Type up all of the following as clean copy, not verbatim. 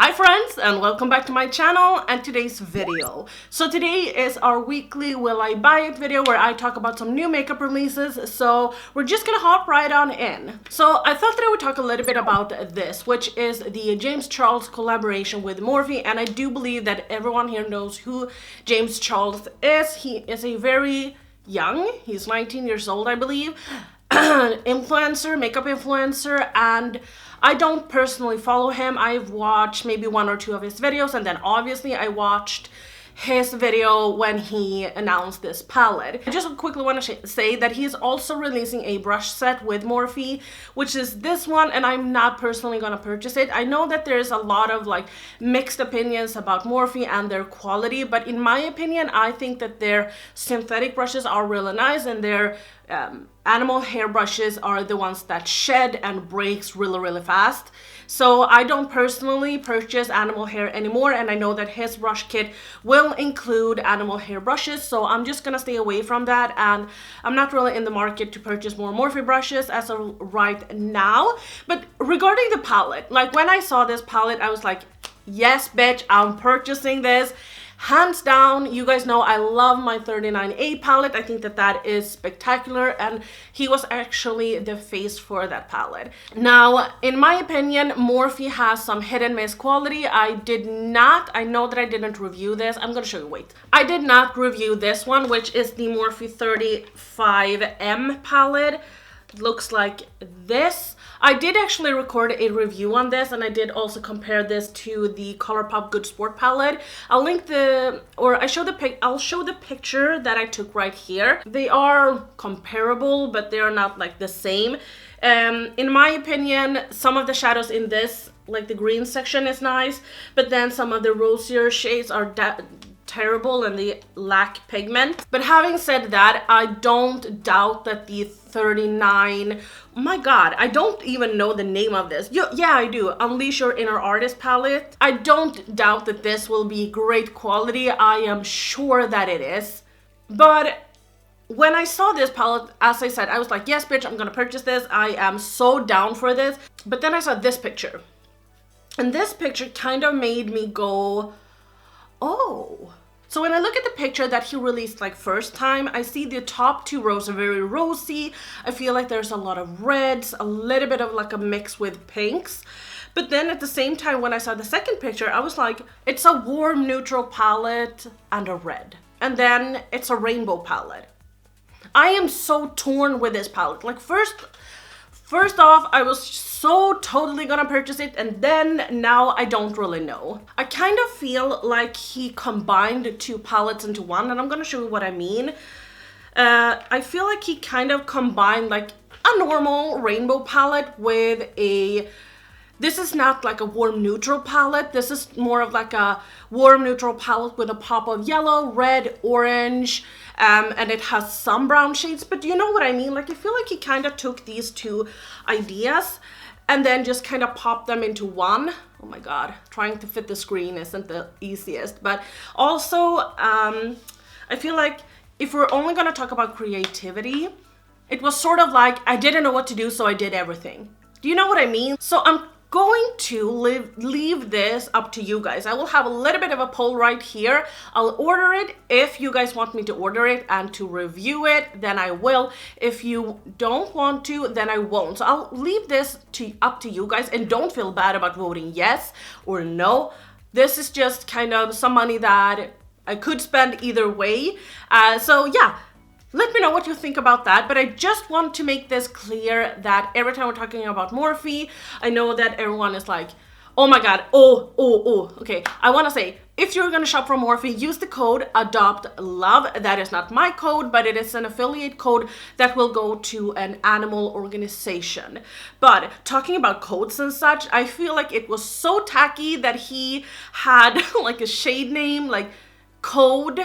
Hi friends, and welcome back to my channel and today's video. So today is our weekly Will I Buy It video where I talk about some new makeup releases. So we're just gonna hop right on in. So I thought that I would talk a little bit about this, which is the James Charles collaboration with Morphe, and I do believe that everyone here knows who James Charles is. He is a very young, he's 19 years old I believe, influencer, makeup influencer, and I don't personally follow him. I've watched maybe one or two of his videos, and then obviously I watched his video when he announced this palette. I just quickly want to say that he's also releasing a brush set with Morphe, which is this one, and I'm not personally gonna purchase it. I know that there's a lot of like mixed opinions about Morphe and their quality, but in my opinion, I think that their synthetic brushes are really nice, and their animal hair brushes are the ones that shed and breaks really fast. So I don't personally purchase animal hair anymore, and I know that his brush kit will include animal hair brushes, so I'm just gonna stay away from that, and I'm not really in the market to purchase more Morphe brushes as of right now. But regarding the palette, like when I saw this palette, I was like, yes bitch, I'm purchasing this. Hands down. You guys know I love my 39A palette. I think that that is spectacular, and he was actually the face for that palette. Now, in my opinion, Morphe has some hit and miss quality. I know that I didn't review this. I'm gonna show you, wait. I did not review this one, which is the Morphe 35M palette. It looks like this. I did actually record a review on this, and I did also compare this to the Colourpop Good Sport palette. I'll show the picture that I took right here. They are comparable, but they are not like the same. In my opinion, some of the shadows in this, like the green section, is nice, but then some of the rosier shades are terrible and they lack pigment. But having said that, I don't doubt that the 39, oh my god, I don't even know the name of this. Yeah, I do. Unleash Your Inner Artist palette. I don't doubt that this will be great quality. I am sure that it is. But when I saw this palette, as I said, I was like, yes bitch, I'm gonna purchase this. I am so down for this. But then I saw this picture, and this picture kind of made me go, oh. So when I look at the picture that he released like first time, I see the top two rows are very rosy. I feel like there's a lot of reds, a little bit of like a mix with pinks. But then at the same time, when I saw the second picture, I was like, it's a warm neutral palette and a red. And then it's a rainbow palette. I am so torn with this palette. Like First off, I was so totally gonna purchase it, and then now I don't really know. I kind of feel like he combined two palettes into one, and I'm gonna show you what I mean. I feel like he kind of combined like a normal rainbow palette with this is not like a warm neutral palette. This is more of like a warm neutral palette with a pop of yellow, red, orange, and it has some brown shades, but you know what I mean? Like I feel like he kind of took these two ideas and then just kind of popped them into one. Oh my god, trying to fit the screen isn't the easiest. But also, I feel like if we're only gonna talk about creativity, it was sort of like I didn't know what to do, so I did everything. Do you know what I mean? So I'm going to leave this up to you guys. I will have a little bit of a poll right here. I'll order it if you guys want me to order it and to review it, then I will. If you don't want to, then I won't. So I'll leave this up to you guys, and don't feel bad about voting yes or no. This is just kind of some money that I could spend either way. So yeah. Let me know what you think about that, but I just want to make this clear that every time we're talking about Morphe, I know that everyone is like, oh my god, oh. Okay, I want to say, if you're going to shop from Morphe, use the code ADOPTLOVE. That is not my code, but it is an affiliate code that will go to an animal organization. But talking about codes and such, I feel like it was so tacky that he had like a shade name, like code,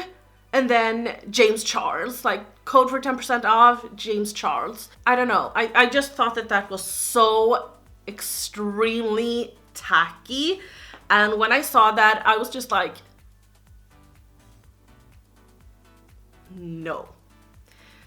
and then James Charles, like code for 10% off, James Charles. I don't know. I just thought that that was so extremely tacky. And when I saw that, I was just like, no.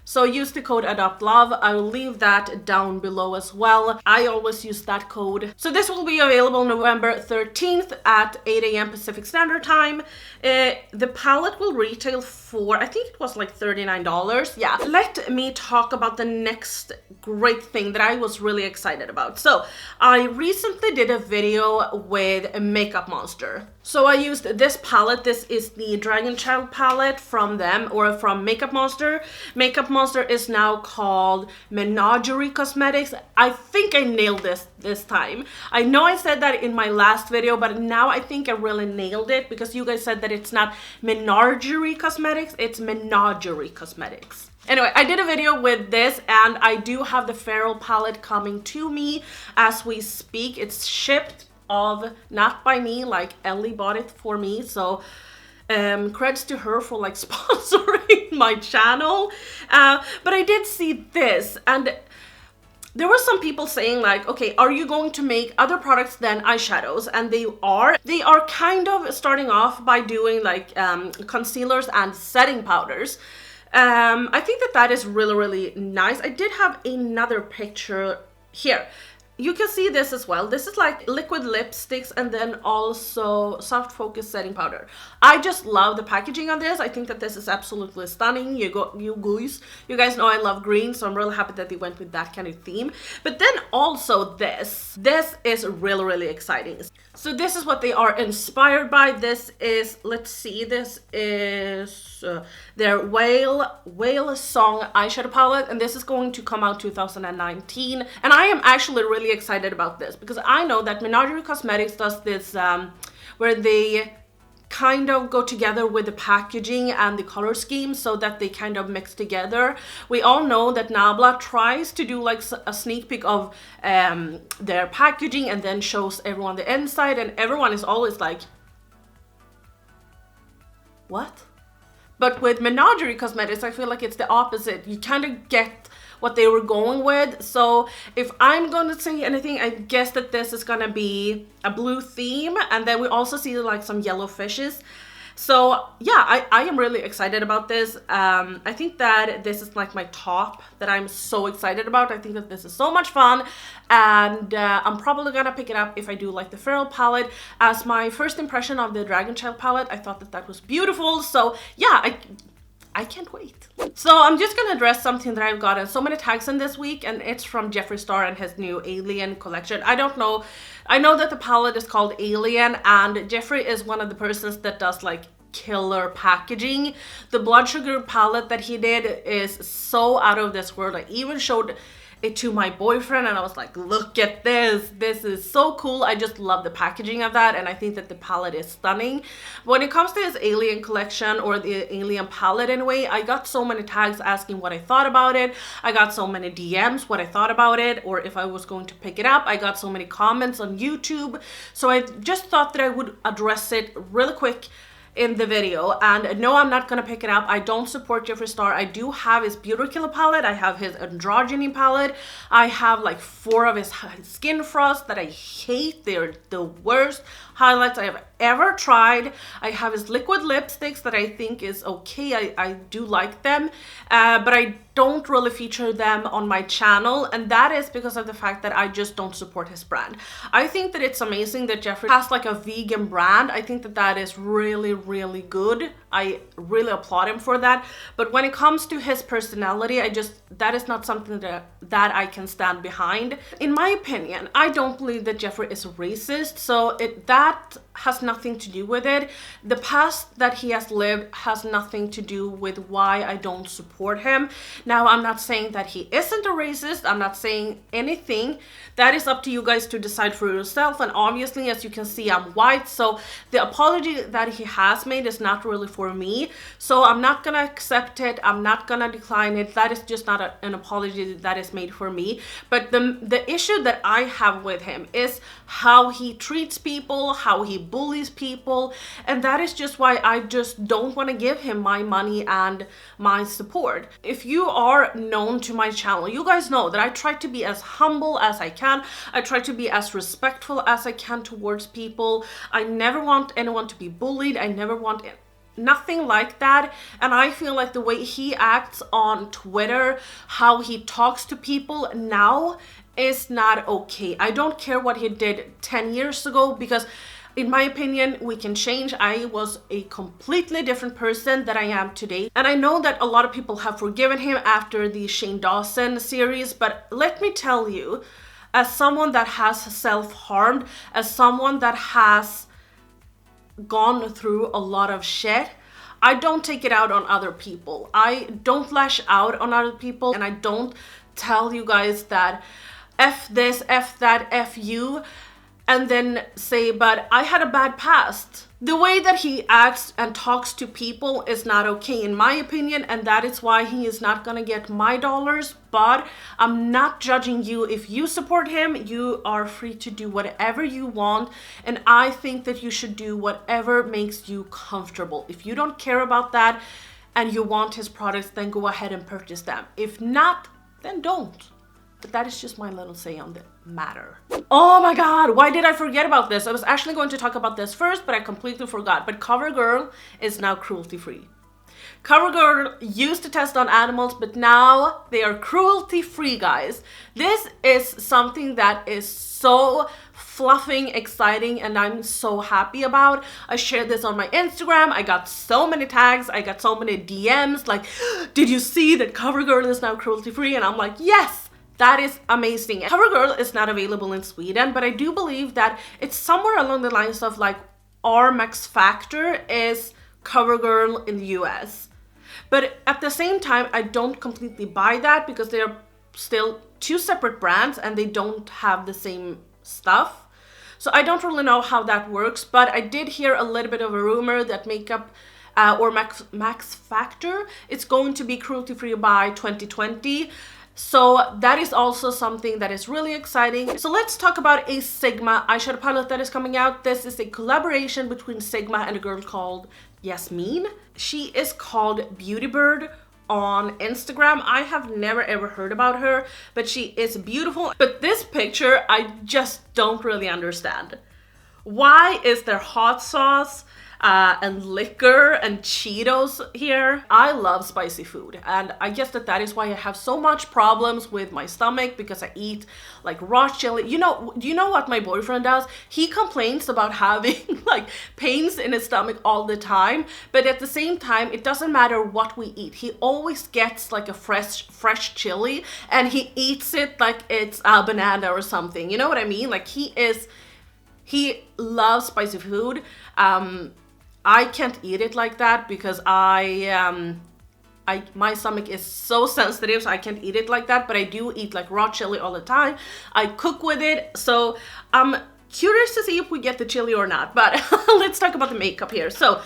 So use the code ADOPTLOVE. I will leave that down below as well. I always use that code. So this will be available November 13th at 8 a.m. Pacific Standard Time. The palette will retail for, I think it was like $39. Yeah. Let me talk about the next great thing that I was really excited about. So I recently did a video with Makeup Monster. So I used this palette. This is the Dragon Child palette from them, or from Makeup Monster. Makeup Monster is now called Menagerie Cosmetics. I think I nailed this time. I know I said that in my last video, but now I think I really nailed it, because you guys said that it's not Menagerie Cosmetics, it's Menagerie Cosmetics. Anyway, I did a video with this, and I do have the Feral palette coming to me as we speak. It's shipped not by me, like Ellie bought it for me, so creds to her for like sponsoring my channel. But I did see this, and there were some people saying like, okay, are you going to make other products than eyeshadows? And they are kind of starting off by doing like concealers and setting powders. I think that is really, really nice. I did have another picture here. You can see this as well. This is like liquid lipsticks and then also soft focus setting powder. I just love the packaging on this. I think that this is absolutely stunning. You guys know I love green, so I'm really happy that they went with that kind of theme. But then also this is really, really exciting. So this is what they are inspired by. This is, let's see, this is their Whale Song eyeshadow palette, and this is going to come out 2019. And I am actually really excited about this, because I know that Menagerie Cosmetics does this where they kind of go together with the packaging and the color scheme so that they kind of mix together. We all know that Nabla tries to do like a sneak peek of their packaging and then shows everyone the inside, and everyone is always like, what? But with Menagerie Cosmetics, I feel like it's the opposite. You kind of get what they were going with. So if I'm going to say anything, I guess that this is going to be a blue theme. And then we also see like some yellow fishes. So yeah, I am really excited about this. I think that this is like my top that I'm so excited about. I think that this is so much fun, and I'm probably gonna pick it up if I do like the Feral palette. As my first impression of the Dragon Child palette, I thought that was beautiful. So yeah, I can't wait. So I'm just gonna address something that I've gotten so many tags in this week, and it's from Jeffree Star and his new Alien collection. I don't know. I know that the palette is called Alien, and Jeffree is one of the persons that does like killer packaging. The Blood Sugar palette that he did is so out of this world. I even showed it to my boyfriend and I was like, look at this. This is so cool. I just love the packaging of that, and I think that the palette is stunning. When it comes to his Alien collection, or the Alien palette anyway, I got so many tags asking what I thought about it. I got so many DMs what I thought about it, or if I was going to pick it up. I got so many comments on YouTube. So I just thought that I would address it really quick in the video. And no, I'm not gonna pick it up. I don't support Jeffree Star. I do have his Beauty Killer palette. I have his Androgyny palette. I have like 4 of his Skin Frost that I hate. They're the worst highlights I have ever tried. I have his liquid lipsticks that I think is okay. I do like them, but I don't really feature them on my channel, and that is because of the fact that I just don't support his brand. I think that it's amazing that Jeffree has like a vegan brand. I think that that is really, really good. I really applaud him for that. But when it comes to his personality, that is not something that I can stand behind. In my opinion, I don't believe that Jeffree is racist, so that has nothing to do with it. The past that he has lived has nothing to do with why I don't support him. Now, I'm not saying that he isn't a racist. I'm not saying anything. That is up to you guys to decide for yourself. And obviously, as you can see, I'm white, so the apology that he has made is not really for me. So I'm not gonna accept it. I'm not gonna decline it. That is just not an apology that is made for me. But the issue that I have with him is how he treats people, how he bullies people, and that is just why I just don't want to give him my money and my support. If you are known to my channel, you guys know that I try to be as humble as I can. I try to be as respectful as I can towards people. I never want anyone to be bullied. I never want nothing like that. And I feel like the way he acts on Twitter, how he talks to people now is not okay. I don't care what he did 10 years ago, because in my opinion, we can change. I was a completely different person than I am today. And I know that a lot of people have forgiven him after the Shane Dawson series, but let me tell you, as someone that has self-harmed, as someone that has gone through a lot of shit, I don't take it out on other people. I don't lash out on other people, and I don't tell you guys that F this, F that, F you, and then say, but I had a bad past. The way that he acts and talks to people is not okay in my opinion, and that is why he is not gonna get my dollars. But I'm not judging you. If you support him, you are free to do whatever you want, and I think that you should do whatever makes you comfortable. If you don't care about that and you want his products, then go ahead and purchase them. If not, then don't. But that is just my little say on the matter. Oh my god, why did I forget about this? I was actually going to talk about this first, but I completely forgot. But Covergirl is now cruelty-free. Covergirl used to test on animals, but now they are cruelty-free, guys. This is something that is so fluffing, exciting, and I'm so happy about. I shared this on my Instagram. I got so many tags. I got so many DMs like, did you see that Covergirl is now cruelty-free? And I'm like, yes! That is amazing. Covergirl is not available in Sweden, but I do believe that it's somewhere along the lines of like our Max Factor is Covergirl in the US. But at the same time, I don't completely buy that, because they are still two separate brands and they don't have the same stuff. So I don't really know how that works, but I did hear a little bit of a rumor that makeup or Max Factor, it's going to be cruelty-free by 2020. So that is also something that is really exciting. So let's talk about a Sigma eyeshadow palette that is coming out. This is a collaboration between Sigma and a girl called Yasmin. She is called Beautybird on Instagram. I have never ever heard about her, but she is beautiful. But this picture, I just don't really understand. Why is there hot sauce and liquor and Cheetos here? I love spicy food, and I guess that is why I have so much problems with my stomach, because I eat like raw chili. You know, do you know what my boyfriend does? He complains about having like pains in his stomach all the time, but at the same time, it doesn't matter what we eat. He always gets like a fresh chili, and he eats it like it's a banana or something. You know what I mean? Like he loves spicy food. I can't eat it like that, because my stomach is so sensitive, so I can't eat it like that. But I do eat like raw chili all the time. I cook with it, so I'm curious to see if we get the chili or not. But let's talk about the makeup here. So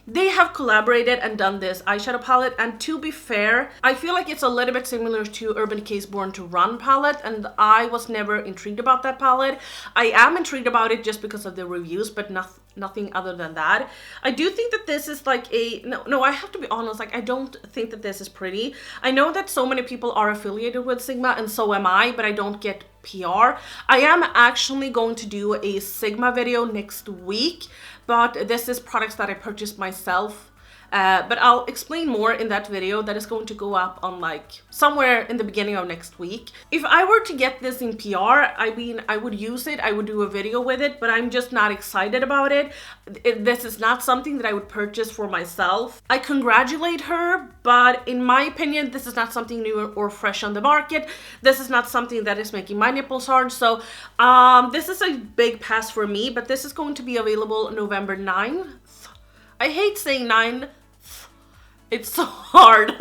they have collaborated and done this eyeshadow palette, and to be fair, I feel like it's a little bit similar to Urban Decay's Born to Run palette, and I was never intrigued about that palette. I am intrigued about it just because of the reviews, but nothing other than that. I do think that this is like a no, I have to be honest, like I don't think that this is pretty. I know that so many people are affiliated with Sigma, and so am I, but I don't get PR. I am actually going to do a Sigma video next week, but this is products that I purchased myself. But I'll explain more in that video that is going to go up on like somewhere in the beginning of next week. If I were to get this in PR, I mean, I would use it, I would do a video with it, but I'm just not excited about it. This is not something that I would purchase for myself. I congratulate her, but in my opinion, this is not something new or fresh on the market. This is not something that is making my nipples hard. So this is a big pass for me, but this is going to be available November 9th. I hate saying 9th. It's so hard.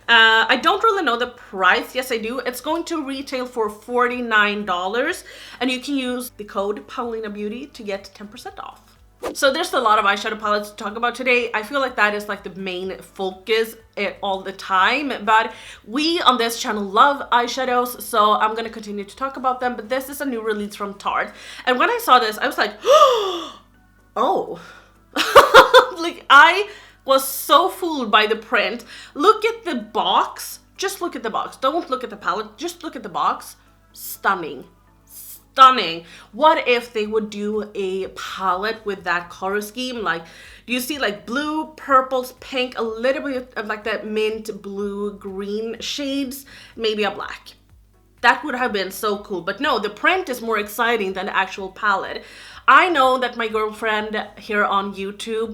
I don't really know the price. Yes, I do. It's going to retail for $49, and you can use the code Paulina Beauty to get 10% off. So there's a lot of eyeshadow palettes to talk about today. I feel like that is like the main focus all the time, but we on this channel love eyeshadows, so I'm gonna continue to talk about them. But this is a new release from Tarte, and when I saw this, I was like, oh. Like, I was so fooled by the print. Look at the box. Just look at the box. Don't look at the palette. Just look at the box. Stunning. stunning. What if they would do a palette with that color scheme? Like, do you see like blue, purples, pink, a little bit of like that mint, blue, green shades, maybe a black? That would have been so cool. But no, the print is more exciting than the actual palette. I know that my girlfriend here on YouTube,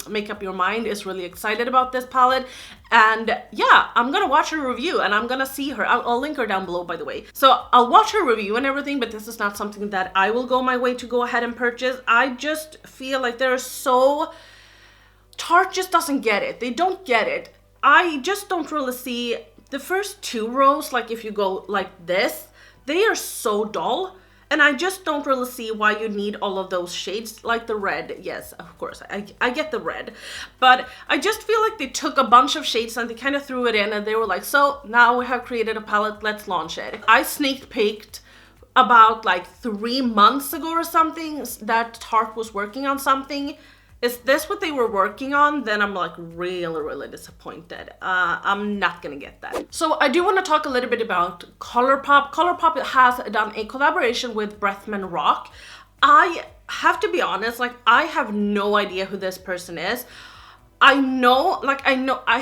Make Up Your Mind, is really excited about this palette. And yeah, I'm gonna watch her review and I'm gonna see her. I'll link her down below, by the way. So I'll watch her review and everything, but this is not something that I will go my way to go ahead and purchase. I just feel like they're so... Tarte just doesn't get it. They don't get it. I just don't really see... The first two rows, like if you go like this, they are so dull. And I just don't really see why you need all of those shades, like the red. Yes, of course, I get the red. But I just feel like they took a bunch of shades and they kind of threw it in and they were like, so now we have created a palette, let's launch it. I sneak peeked about like 3 months ago or something that Tarte was working on something. Is this what they were working on? Then I'm like really disappointed. I'm not gonna get that. So I do want to talk a little bit about Colourpop. Colourpop has done a collaboration with Bretman Rock. I have to be honest, like I have no idea who this person is. I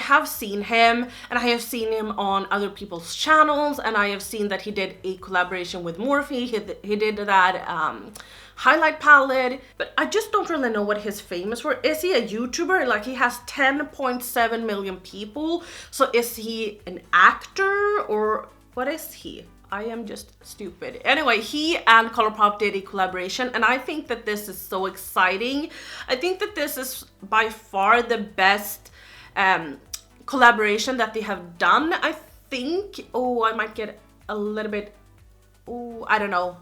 have seen him and I have seen him on other people's channels, and I have seen that he did a collaboration with Morphe. He did that highlight palette, but I just don't really know what he's famous for. Is he a YouTuber? Like, he has 10.7 million people. So is he an actor or what is he? I am just stupid. Anyway, he and Colourpop did a collaboration, and I think that this is so exciting. I think that this is by far the best collaboration that they have done. I think, oh, I might get a little bit, oh, I don't know.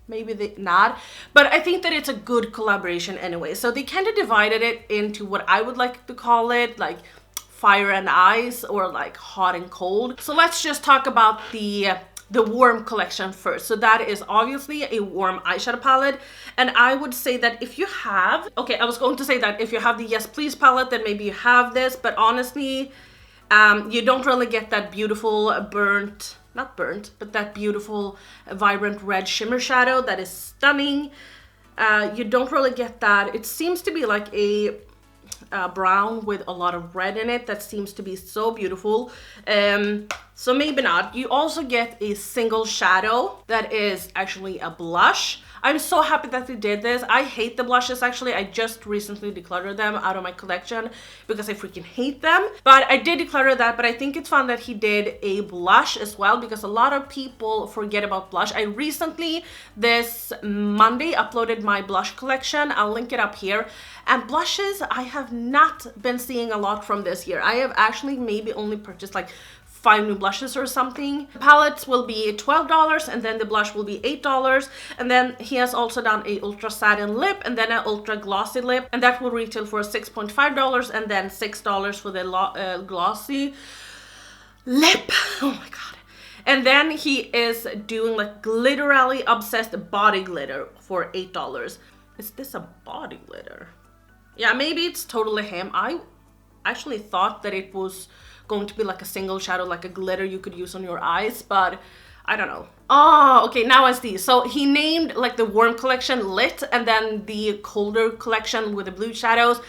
Maybe they not, but I think that it's a good collaboration anyway. So they kind of divided it into what I would like to call it, like fire and ice, or like hot and cold. So let's just talk about the warm collection first. So that is obviously a warm eyeshadow palette, and I would say that if you have, okay, I was going to say that if you have the Yes Please palette, then maybe you have this, but honestly, you don't really get that beautiful not burnt, but that beautiful vibrant red shimmer shadow that is stunning. You don't really get that. It seems to be like a brown with a lot of red in it that seems to be so beautiful. So maybe not. You also get a single shadow that is actually a blush. I'm so happy that they did this. I hate the blushes actually. I just recently decluttered them out of my collection because I freaking hate them. But I did declutter that, but I think it's fun that he did a blush as well, because a lot of people forget about blush. I recently, this Monday, uploaded my blush collection. I'll link it up here. And blushes, I have not been seeing a lot from this year. I have actually maybe only purchased like 5 new blushes or something. The palettes will be $12 and then the blush will be $8. And then he has also done a ultra satin lip and then an ultra glossy lip, and that will retail for $6.5 and then $6 for the glossy lip. Oh my god. And then he is doing like glitterally obsessed body glitter for $8. Is this a body glitter? Yeah, maybe it's totally him. I actually thought that it was going to be like a single shadow, like a glitter you could use on your eyes, but I don't know. Oh, okay, now I see. So he named like the warm collection Lit, and then the colder collection with the blue shadows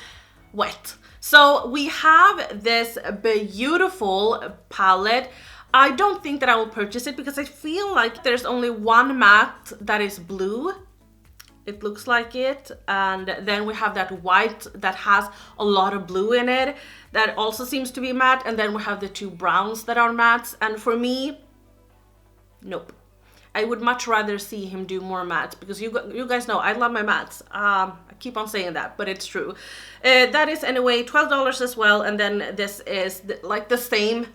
Wet. So we have this beautiful palette. I don't think that I will purchase it because I feel like there's only one matte that is blue. It looks like it, and then we have that white that has a lot of blue in it that also seems to be matte, and then we have the 2 browns that are mattes, and for me, nope. I would much rather see him do more mattes, because you guys know I love my mattes. I keep on saying that, but it's true. That is anyway $12 as well, and then this is like the same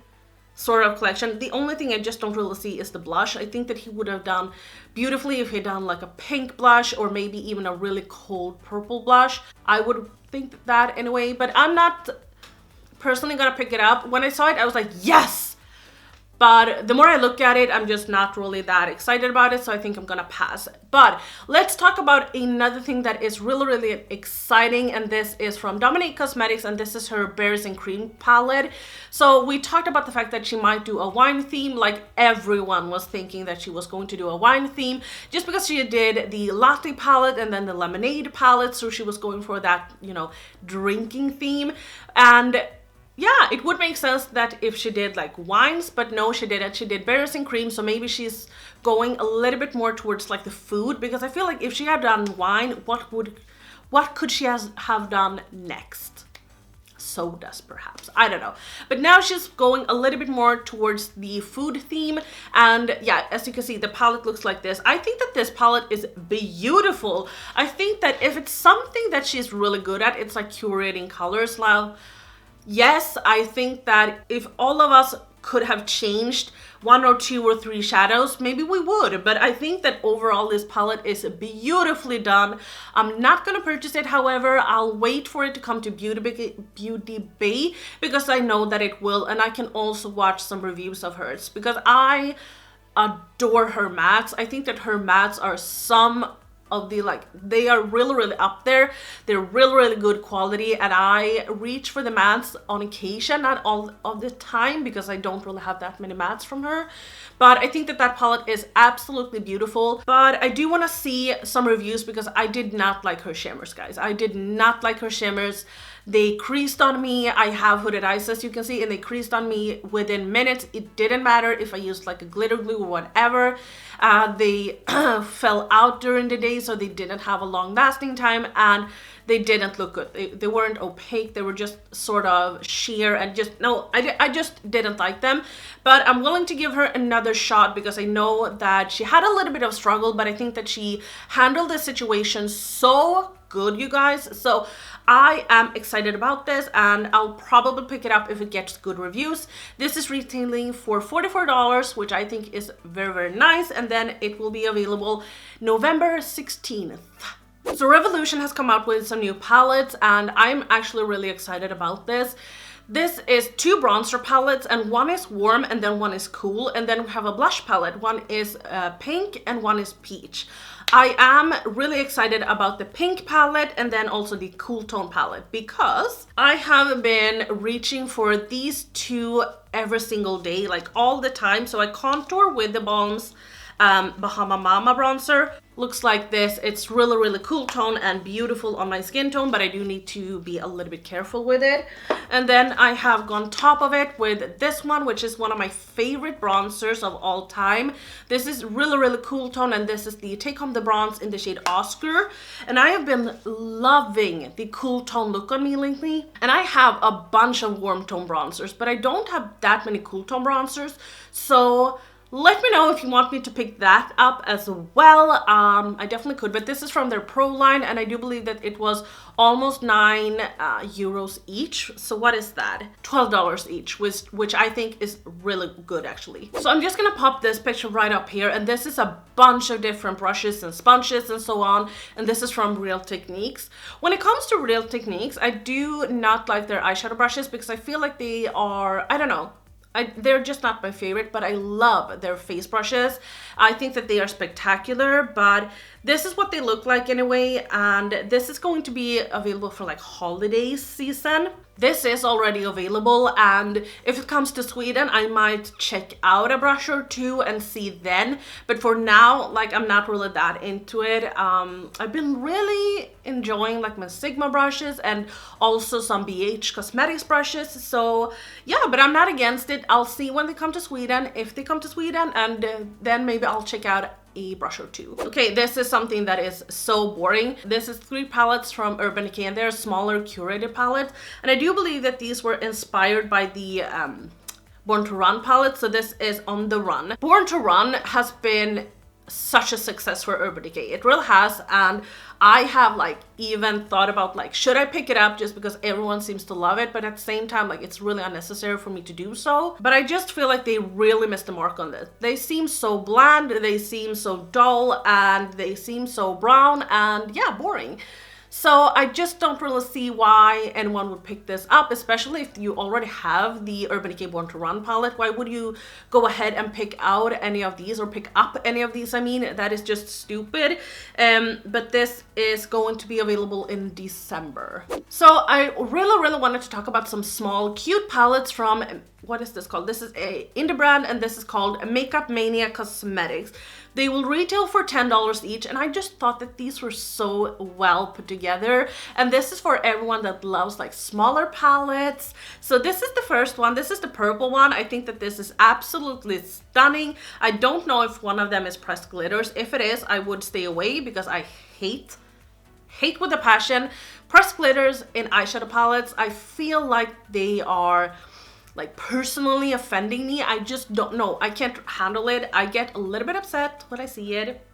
sort of collection. The only thing I just don't really see is the blush. I think that he would have done beautifully if he done like a pink blush or maybe even a really cold purple blush. I would think that anyway, but I'm not personally gonna pick it up. When I saw it, I was like, yes! but the more I look at it, I'm just not really that excited about it, so I think I'm gonna pass. But let's talk about another thing that is really, really exciting, and this is from Dominique Cosmetics, and this is her Berries and Cream palette. So we talked about the fact that she might do a wine theme, like everyone was thinking that she was going to do a wine theme, just because she did the latte palette and then the lemonade palette, so she was going for that, you know, drinking theme. And yeah, it would make sense that if she did like wines, but no, she didn't. She did berries and cream, so maybe she's going a little bit more towards like the food, because I feel like if she had done wine, what could she have done next? Sodas, perhaps, I don't know. But now she's going a little bit more towards the food theme, and yeah, as you can see, the palette looks like this. I think that this palette is beautiful. I think that if it's something that she's really good at, it's like curating colors. Now, yes, I think that if all of us could have changed 1 or 2 or 3 shadows, maybe we would, but I think that overall this palette is beautifully done. I'm not gonna purchase it, however, I'll wait for it to come to Beauty Bay, because I know that it will, and I can also watch some reviews of hers, because I adore her mattes. I think that her mattes are some of the, like, they are really, really up there. They're really, really good quality, and I reach for the mattes on occasion, not all of the time, because I don't really have that many mattes from her. But I think that that palette is absolutely beautiful. But I do want to see some reviews, because I did not like her shimmers, guys. I did not like her shimmers. They creased on me. I have hooded eyes, as you can see, and they creased on me within minutes. It didn't matter if I used like a glitter glue or whatever. They fell out during the day, so they didn't have a long lasting time, and they didn't look good. They weren't opaque. They were just sort of sheer, and just, no, I just didn't like them. But I'm willing to give her another shot, because I know that she had a little bit of struggle, but I think that she handled the situation so good, you guys. So I am excited about this, and I'll probably pick it up if it gets good reviews. This is retailing for $44, which I think is very, very nice, and then it will be available November 16th. So Revolution has come out with some new palettes, and I'm actually really excited about this. This is 2 bronzer palettes, and one is warm and then one is cool, and then we have a blush palette. One is pink and one is peach. I am really excited about the pink palette and then also the cool tone palette, because I have been reaching for these 2 every single day, like all the time. So I contour with the Balm's Bahama Mama bronzer. Looks like this. It's really, really cool tone and beautiful on my skin tone, but I do need to be a little bit careful with it. And then I have gone top of it with this one, which is one of my favorite bronzers of all time. This is really, really cool tone, and this is the Take Home the Bronze in the shade Oscar. And I have been loving the cool tone look on me lately. And I have a bunch of warm tone bronzers, but I don't have that many cool tone bronzers. So let me know if you want me to pick that up as well. I definitely could, but this is from their Pro line, and I do believe that it was almost 9 euros each. So what is that? $12 each, which I think is really good, actually. So I'm just gonna pop this picture right up here, and this is a bunch of different brushes and sponges and so on, and this is from Real Techniques. When it comes to Real Techniques, I do not like their eyeshadow brushes, because I feel like they are, I don't know, they're just not my favorite, but I love their face brushes. I think that they are spectacular, but this is what they look like anyway, and this is going to be available for like holiday season. This is already available, and if it comes to Sweden, I might check out a brush or 2 and see then. But for now, like, I'm not really that into it. I've been really enjoying like my Sigma brushes and also some BH Cosmetics brushes. So yeah, but I'm not against it. I'll see when they come to Sweden, if they come to Sweden, and then maybe I'll check out a brush or 2. Okay, this is something that is so boring. This is 3 palettes from Urban Decay, and they're smaller curated palettes, and I do believe that these were inspired by the Born to Run palette. So this is On the Run. Born to Run has been such a success for Urban Decay. It really has, and I have like even thought about like, should I pick it up just because everyone seems to love it, but at the same time, like, it's really unnecessary for me to do so. But I just feel like they really missed the mark on this. They seem so bland, they seem so dull, and they seem so brown and yeah, boring. So I just don't really see why anyone would pick this up, especially if you already have the Urban Decay Born to Run palette. Why would you go ahead and pick out any of these, or pick up any of these? I mean, that is just stupid. But this is going to be available in December. So I really wanted to talk about some small cute palettes from, what is this called? This is a indie brand, and this is called Makeup Mania Cosmetics. They will retail for $10 each, and I just thought that these were so well put together. And this is for everyone that loves like smaller palettes. So this is the first one. This is the purple one. I think that this is absolutely stunning. I don't know if one of them is pressed glitters. If it is, I would stay away because I hate with a passion pressed glitters in eyeshadow palettes. I feel like they are like personally offending me. I just don't know. I can't handle it. I get a little bit upset when I see it.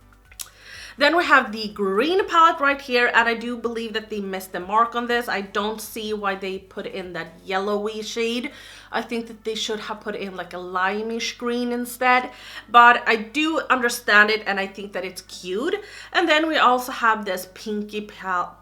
Then we have the green palette right here, and I do believe that they missed the mark on this. I don't see why they put in that yellowy shade. I think that they should have put in like a limeish green instead, but I do understand it, and I think that it's cute. And then we also have this pinky palette,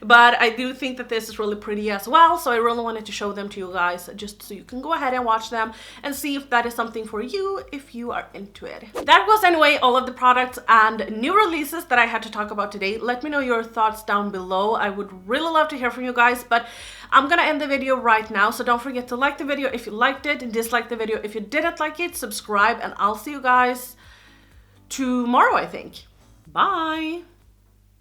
but I do think that this is really pretty as well, so I really wanted to show them to you guys, just so you can go ahead and watch them and see if that is something for you, if you are into it. That was anyway all of the products and new releases that I had to talk about today. Let me know your thoughts down below. I would really love to hear from you guys, but I'm gonna end the video right now, so don't forget to like the video if you liked it, and dislike the video if you didn't like it, subscribe, and I'll see you guys tomorrow, I think. Bye!